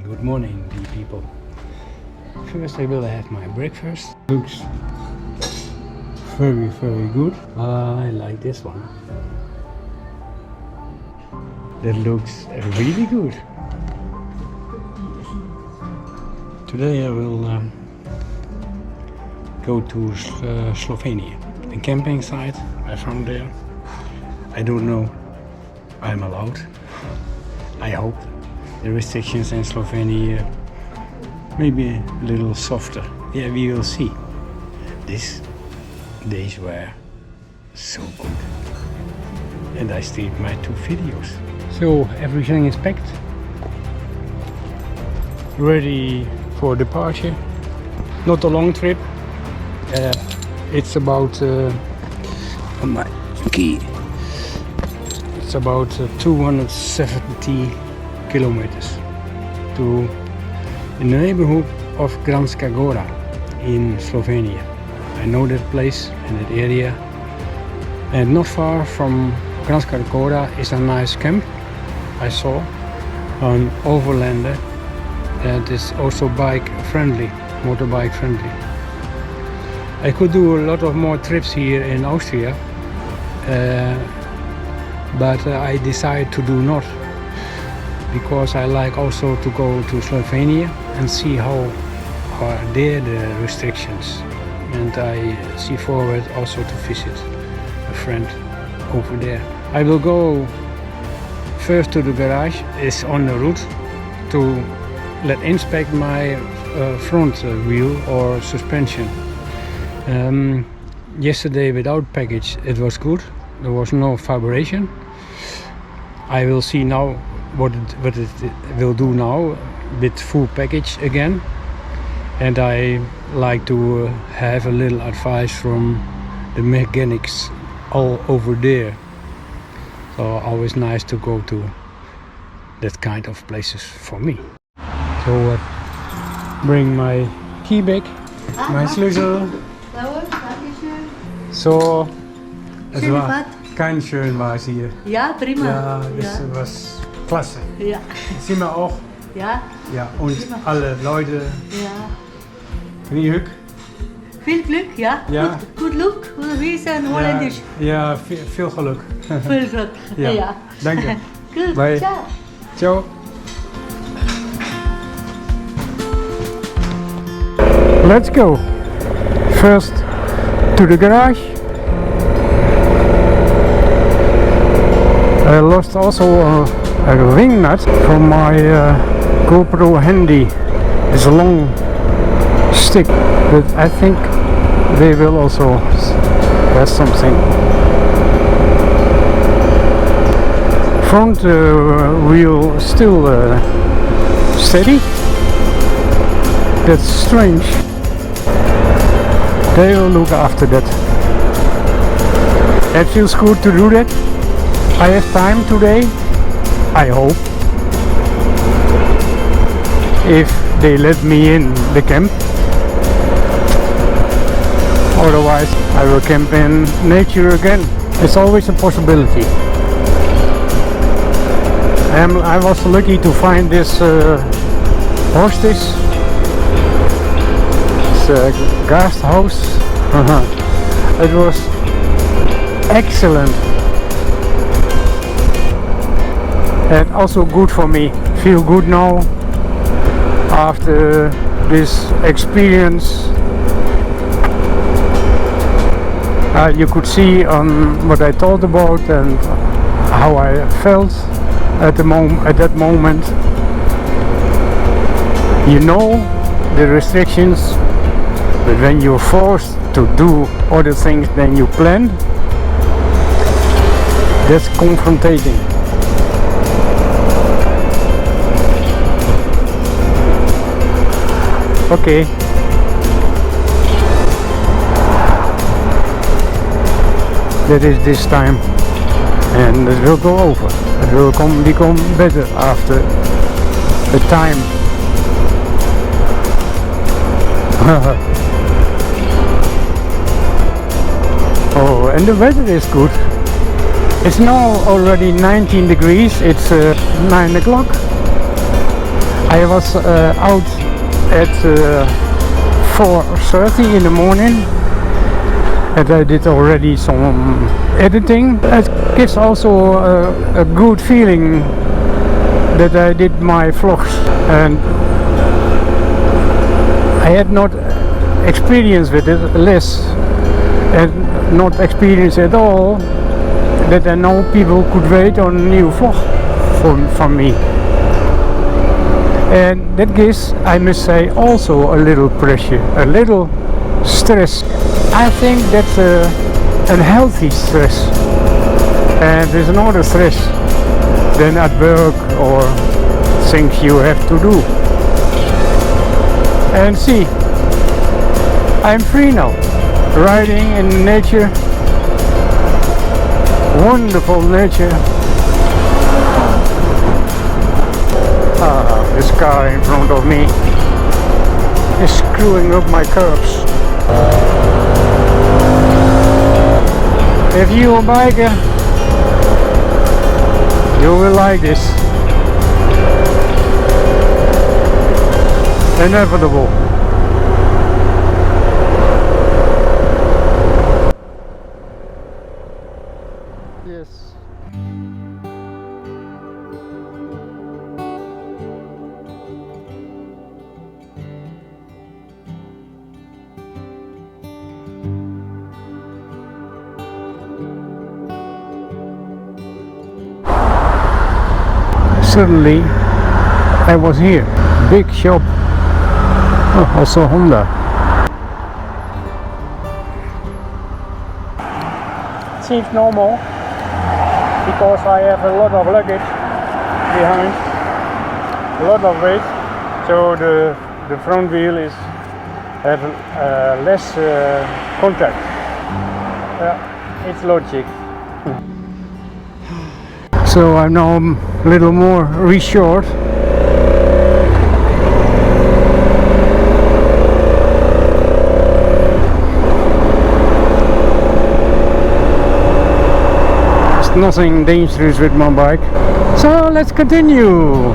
Good morning, dear people. First I will have my breakfast. Looks very good. I like this one. That looks really good. Today I will go to Slovenia. A camping site I found there. I don't know I'm allowed. I hope. The restrictions in Slovenia maybe a little softer. Yeah, we will see. These days were so good. And I streamed my 2 videos. So everything is packed. Ready for departure. Not a long trip. It's about on my key. It's about 270 kilometers to in the neighborhood of Kranjska Gora in Slovenia. I know that place and that area. And not far from Kranjska Gora is a nice camp I saw, an overlander that is also bike friendly, motorbike friendly. I could do a lot of more trips here in Austria, but I decided to do not, because I like also to go to Slovenia and see how are there the restrictions, and I see forward also to visit a friend over there. I will go first to the garage, is on the route, to let inspect my front wheel or suspension. Yesterday without package it was good, there was no vibration. I will see now what it will do now with full package again, and I like to have a little advice from the mechanics all over there. So always nice to go to that kind of places for me. So bring my key back, my Schlüssel. So es war kein schön war es hier. Ja, prima. Ja, das was klasse. Ja. Sind wir auch. Ja. Ja, und alle Leute. Ja. Viel Glück. Viel Glück, ja. Ja. Good luck, wie is het Holländisch? Ja, veel geluk. Veel geluk. Ja. Ja. Danke. Goed, Bye. ciao. Ciao. Let's go. First to the garage. I lost also a ring nut from my GoPro Handy. It's a long stick, but I think they will also have something. Front wheel still steady. That's strange. They will look after that. It feels good to do that. I have time today, I hope, if they let me in the camp. Otherwise I will camp in nature again. It's always a possibility. I was lucky to find this hostes. It's a gasthouse. It was excellent. And also good for me. Feel good now after this experience. You could see on what I thought about and how I felt at that moment. You know the restrictions, but when you're forced to do other things than you planned, that's confronting. Okay. That is this time, and it will go over. It will become better after the time. Oh, and the weather is good. It's now already 19 degrees. It's 9 o'clock. I was out at 4:30 in the morning, and I did already some editing. It gives also a good feeling that I did my vlogs, and I had not experience with it, less, and not experience at all, that I know people could wait on a new vlog from me. And that gives, I must say, also a little pressure, a little stress. I think that's a unhealthy stress, and there's another stress than at work or things you have to do. And see, I'm free now, riding in nature, wonderful nature. This car in front of me is screwing up my curves. If you're a biker, you will like this. Inevitable. Yes. Suddenly I was here, big shop, also Honda. Seems normal because I have a lot of luggage behind, a lot of weight, so the front wheel is have less contact. It's logic. So I'm now a little more reassured. There's nothing dangerous with my bike. So let's continue.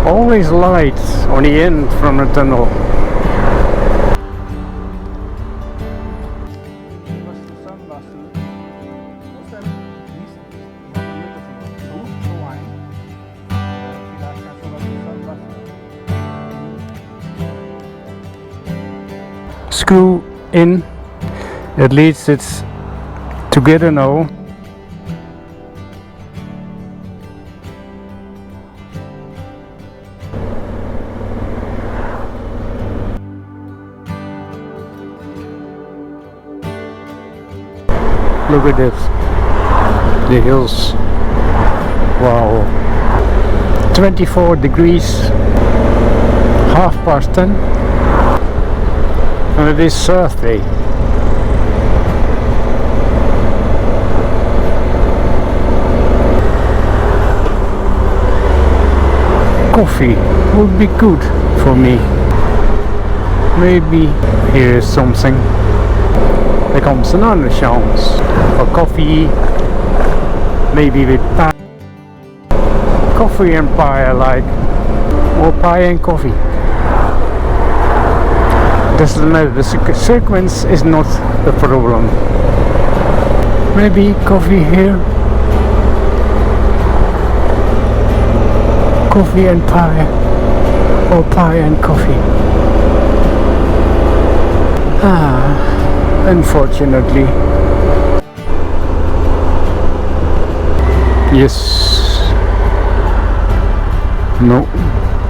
Always light on the end from the tunnel. Screw in, at least it's together now. Look at this, the hills. Wow, 24 degrees, 10:30. And it is surf day. Coffee would be good for me. Maybe here is something. There comes another chance for coffee, maybe with pie. Coffee and pie I like, or pie and coffee. Doesn't matter, the sequence is not the problem. Maybe coffee here. Coffee and pie, or pie and coffee. Unfortunately. Yes. No,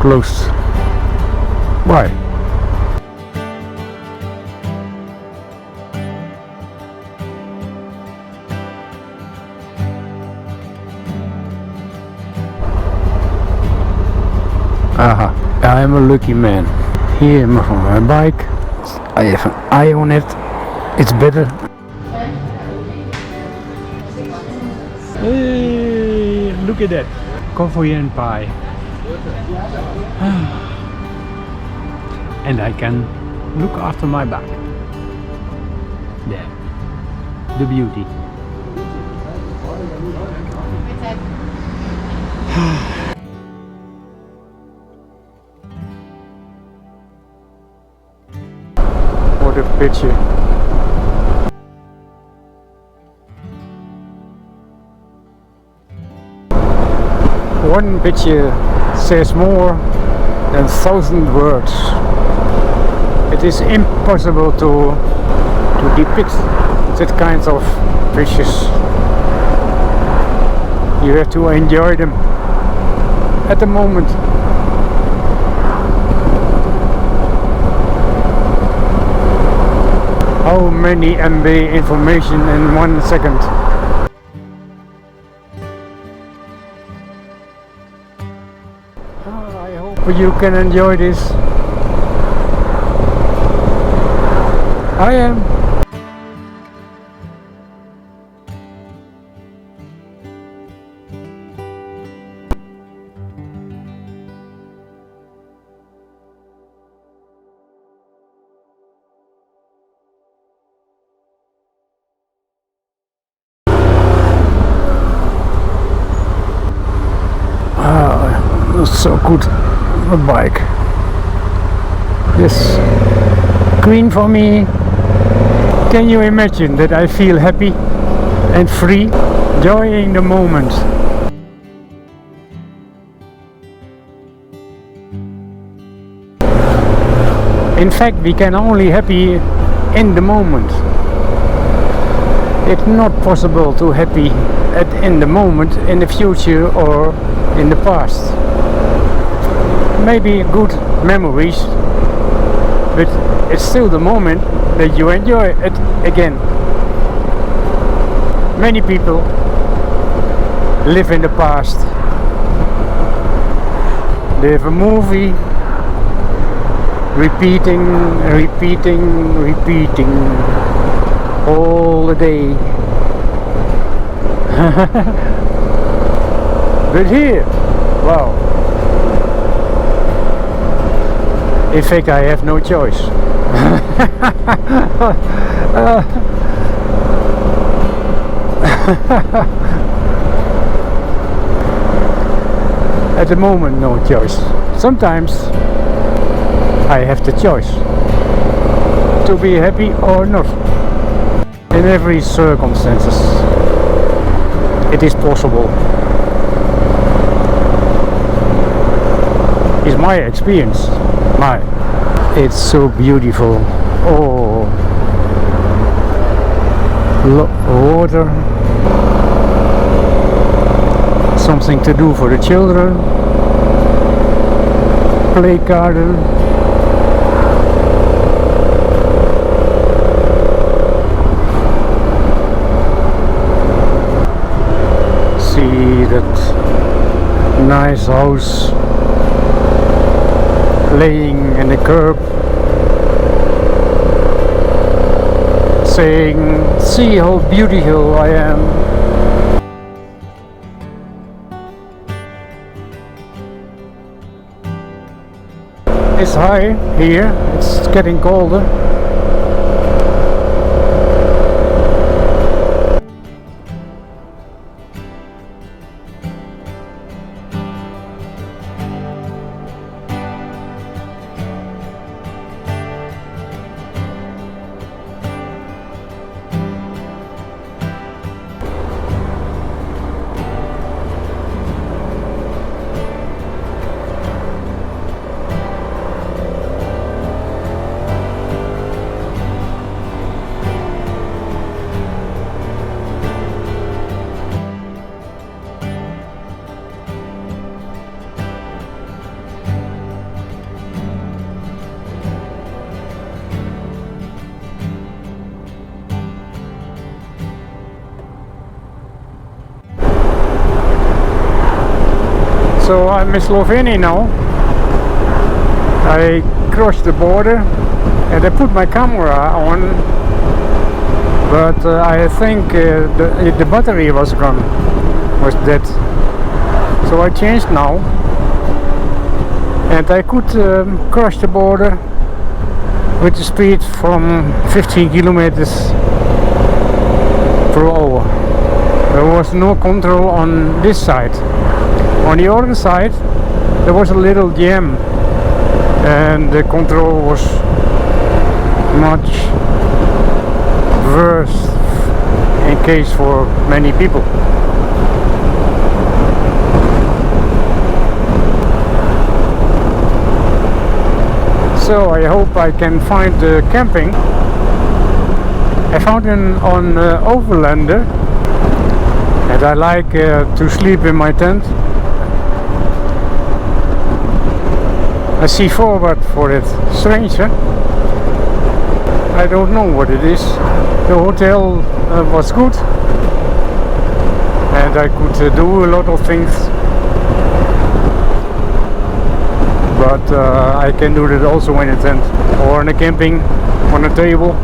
close. Why? Aha, I am a lucky man. Here on my bike, I have an eye on it. It's better. Hey, look at that. Coffee and pie. And I can look after my back. There. The beauty. What a picture. One picture says more than 1,000 words. It is impossible to depict that kinds of pictures. You have to enjoy them at the moment. How many MB information in 1 second? I hope you can enjoy this. I am. So good, a bike. Yes, green for me. Can you imagine that I feel happy and free, enjoying the moment? In fact, we can only happy in the moment. It's not possible to happy in the moment, in the future or in the past. Maybe good memories, but it's still the moment that you enjoy it again. Many people live in the past. They have a movie repeating all the day. But here, wow. In fact, I have no choice. At the moment, no choice. Sometimes I have the choice to be happy or not. In every circumstances, it is possible. It's my experience. It's so beautiful. Oh, water, something to do for the children, play garden. See that nice house laying in the curb, saying, see how beautiful I am. It's high here, it's getting colder. So I'm in Slovenia now. I crossed the border and I put my camera on, but I think the battery was gone, was dead. So I changed now and I could cross the border with the speed from 15 kilometers per hour. was no control on this side. On the other side there was a little jam and the control was much worse in case for many people. So I hope I can find the camping. I found it on Overlander, and I like to sleep in my tent. I see forward for it. Strange, huh? I don't know what it is. The hotel was good, and I could do a lot of things. But I can do that also in a tent or in a camping on a table.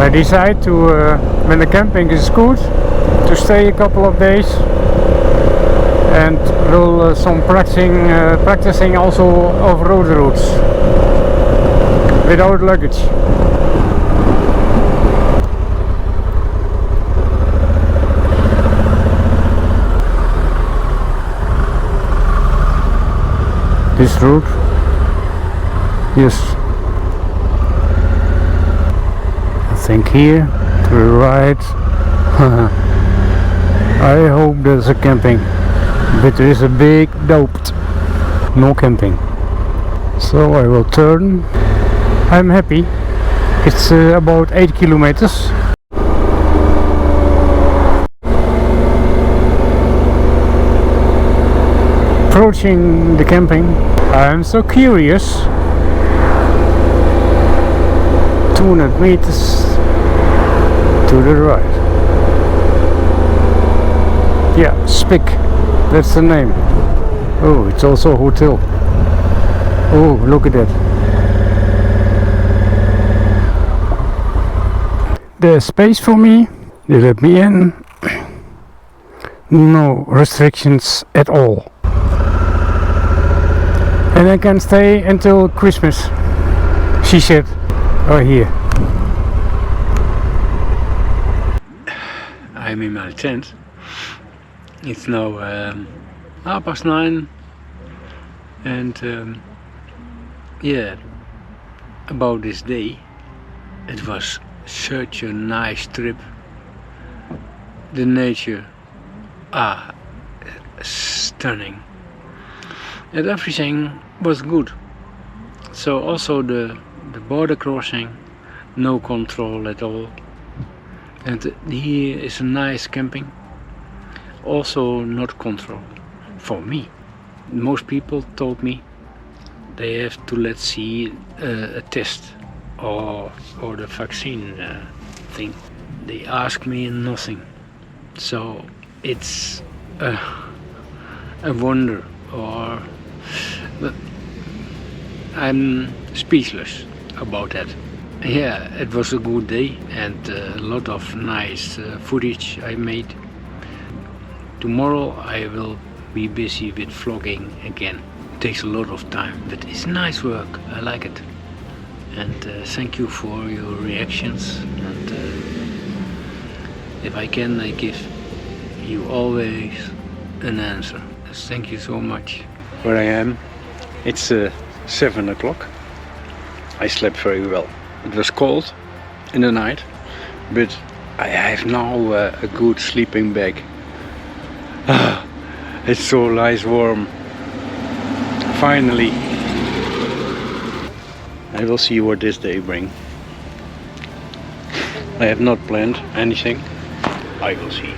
I decide to, when the camping is good, to stay a couple of days and will some practicing also off-road routes without luggage. This route, yes, I think here to the right. I hope there's a camping, but there is a big doubt, no camping. So I will turn. I'm happy. It's about 8 kilometers. Approaching the camping. I'm so curious. 200 meters to the right. Yeah, Spik, that's the name. Oh, it's also a hotel. Oh, look at that. There's space for me. They let me in. No restrictions at all. And I can stay until Christmas, she said. Oh, here. I'm in my tent. It's now 9:30, and yeah, about this day, it was such a nice trip. The nature, stunning, and everything was good. So also the border crossing, no control at all, and here is a nice camping. Also not control for me. Most people told me they have to let's see a test or the vaccine thing. They ask me nothing, so it's a wonder, or but I'm speechless about that. Yeah, it was a good day and a lot of nice footage I made. Tomorrow I will be busy with vlogging again. It takes a lot of time, but it's nice work. I like it. And thank you for your reactions. And if I can, I give you always an answer. Thank you so much. Where I am, it's 7 o'clock. I slept very well. It was cold in the night, but I have now a good sleeping bag. It's so nice warm. Finally. I will see what this day brings. I have not planned anything. I will see.